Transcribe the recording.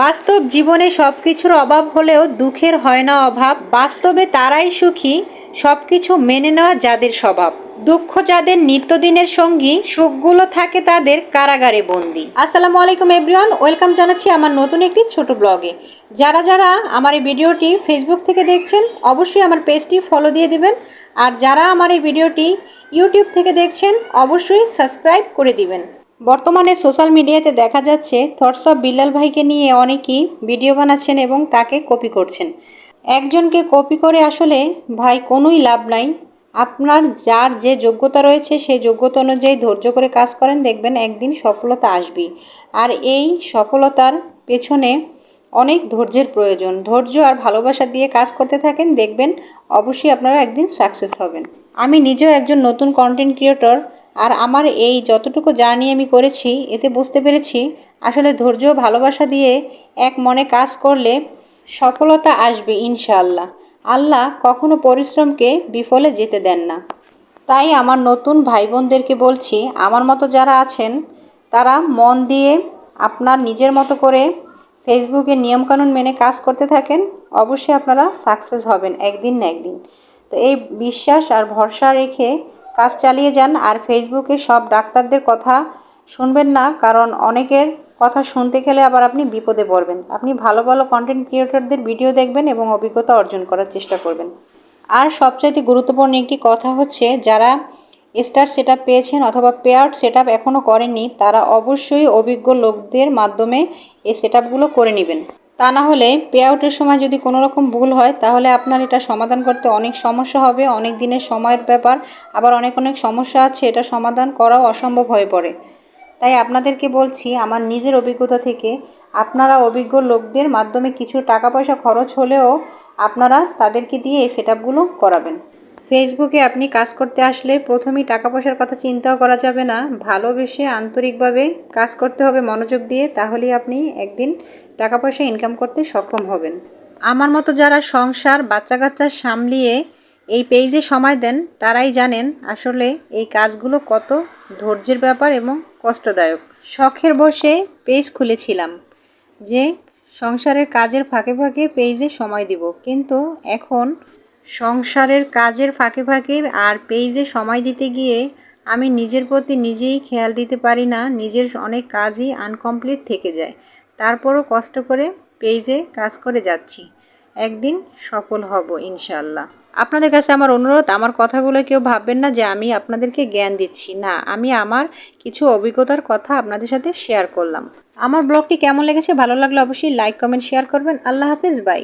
বাস্তব জীবনে সবকিছুর অভাব হলেও দুঃখের হয় না অভাব। বাস্তবে তারাই সুখী, সবকিছু মেনে নেওয়া যাদের স্বভাব। দুঃখ যাদের নিত্যদিনের সঙ্গী, সুখগুলো থাকে তাদের কারাগারে বন্দি। আসসালামু আলাইকুম এভরিওয়ান, ওয়েলকাম জানাচ্ছি আমার নতুন একটি ছোট ব্লগে। যারা যারা আমার এই ভিডিওটি ফেসবুক থেকে দেখছেন অবশ্যই আমার পেজটি ফলো দিয়ে দিবেন, আর যারা আমার এই ভিডিওটি ইউটিউব থেকে দেখছেন অবশ্যই সাবস্ক্রাইব করে দিবেন। বর্তমানে সোশ্যাল মিডিয়াতে দেখা যাচ্ছে থটস অফ বিল্লাল ভাইকে নিয়ে অনেকেই ভিডিও বানাচ্ছেন এবং তাকে কপি করছেন। একজনকে কপি করে আসলে ভাই কোনোই লাভ নাই। আপনার যার যে যোগ্যতা রয়েছে সেই যোগ্যতা অনুযায়ী ধৈর্য করে কাজ করেন, দেখবেন একদিন সফলতা আসবেই। আর এই সফলতার পেছনে অনেক ধৈর্যের প্রয়োজন। ধৈর্য আর ভালোবাসা দিয়ে কাজ করতে থাকেন, দেখবেন অবশ্যই আপনারা একদিন সাকসেস হবেন। আমি নিজেও একজন নতুন কন্টেন্ট ক্রিয়েটর, আর আমার এই যতটুকু জার্নি আমি করেছি এতে বুঝতে পেরেছি আসলে ধৈর্য ভালোবাসা দিয়ে এক মনে কাজ করলে সফলতা আসবে ইনশাআল্লাহ। আল্লাহ কখনো পরিশ্রমকে বিফলে যেতে দেন না। তাই আমার নতুন ভাই বোনদেরকে বলছি, আমার মতো যারা আছেন তারা মন দিয়ে আপনার নিজের মতো করে ফেসবুকের নিয়মকানুন মেনে কাজ করতে থাকেন, অবশ্যই আপনারা সাকসেস হবেন একদিন না একদিন। তো এই বিশ্বাস আর ভরসা রেখে কাজ চালিয়ে যান। আর ফেসবুকে সব ডাক্তারদের কথা শুনবেন না, কারণ অনেকের কথা শুনতে গেলে আবার আপনি বিপদে পড়বেন। আপনি ভালো ভালো কন্টেন্ট ক্রিয়েটরদের ভিডিও দেখবেন এবং অভিজ্ঞতা অর্জন করার চেষ্টা করবেন। আর সবচাইতে গুরুত্বপূর্ণ একটি কথা হচ্ছে, যারা স্টার সেট আপ পেয়েছেন অথবা পে আউট সেট আপ এখনও করেননি তারা অবশ্যই অভিজ্ঞ লোকদের মাধ্যমে এই সেট আপগুলো করে নেবেন। তা না হলে পে আউটের সময় যদি কোনো রকম ভুল হয় তাহলে আপনার এটা সমাধান করতে অনেক সমস্যা হবে, অনেক দিনের সময়ের ব্যাপার। আবার অনেক সমস্যা আছে, এটা সমাধান করাও অসম্ভব হয়ে পড়ে। তাই আপনাদেরকে বলছি আমার নিজের অভিজ্ঞতা থেকে, আপনারা অভিজ্ঞ লোকদের মাধ্যমে কিছু টাকা পয়সা খরচ হলেও আপনারা তাদেরকে দিয়ে এই সেট আপগুলো করাবেন। ফেসবুকে আপনি কাজ করতে আসলে প্রথমেই টাকা পয়সার কথা চিন্তাও করা যাবে না। ভালোবেসে আন্তরিকভাবে কাজ করতে হবে মনোযোগ দিয়ে, তাহলেই আপনি একদিন টাকা পয়সা ইনকাম করতে সক্ষম হবেন। আমার মতো যারা সংসার বাচ্চা কাচ্চা সামলিয়ে এই পেজে সময় দেন তারাই জানেন আসলে এই কাজগুলো কত ধৈর্যের ব্যাপার এবং কষ্টদায়ক। শখের বসে পেজ খুলেছিলাম যে সংসারের কাজের ফাঁকে ফাঁকে পেজে সময় দিব, কিন্তু এখন সংসারের কাজের ফাঁকে ফাঁকে আর পেজে সময় দিতে গিয়ে আমি নিজের প্রতি নিজেই খেয়াল দিতে পারি না, নিজের অনেক কাজই আনকমপ্লিট থেকে যায়। তারপরও কষ্ট করে পেজে কাজ করে যাচ্ছি, একদিন সফল হব ইনশাআল্লাহ। আপনাদের কাছে আমার অনুরোধ, আমার কথাগুলো কেউ ভাববেন না যে আমি আপনাদেরকে জ্ঞান দিচ্ছি, না, আমি আমার কিছু অভিজ্ঞতার কথা আপনাদের সাথে শেয়ার করলাম। আমার ব্লগটি কেমন লেগেছে, ভালো লাগলে অবশ্যই লাইক কমেন্ট শেয়ার করবেন। আল্লাহ হাফেজ, বাই।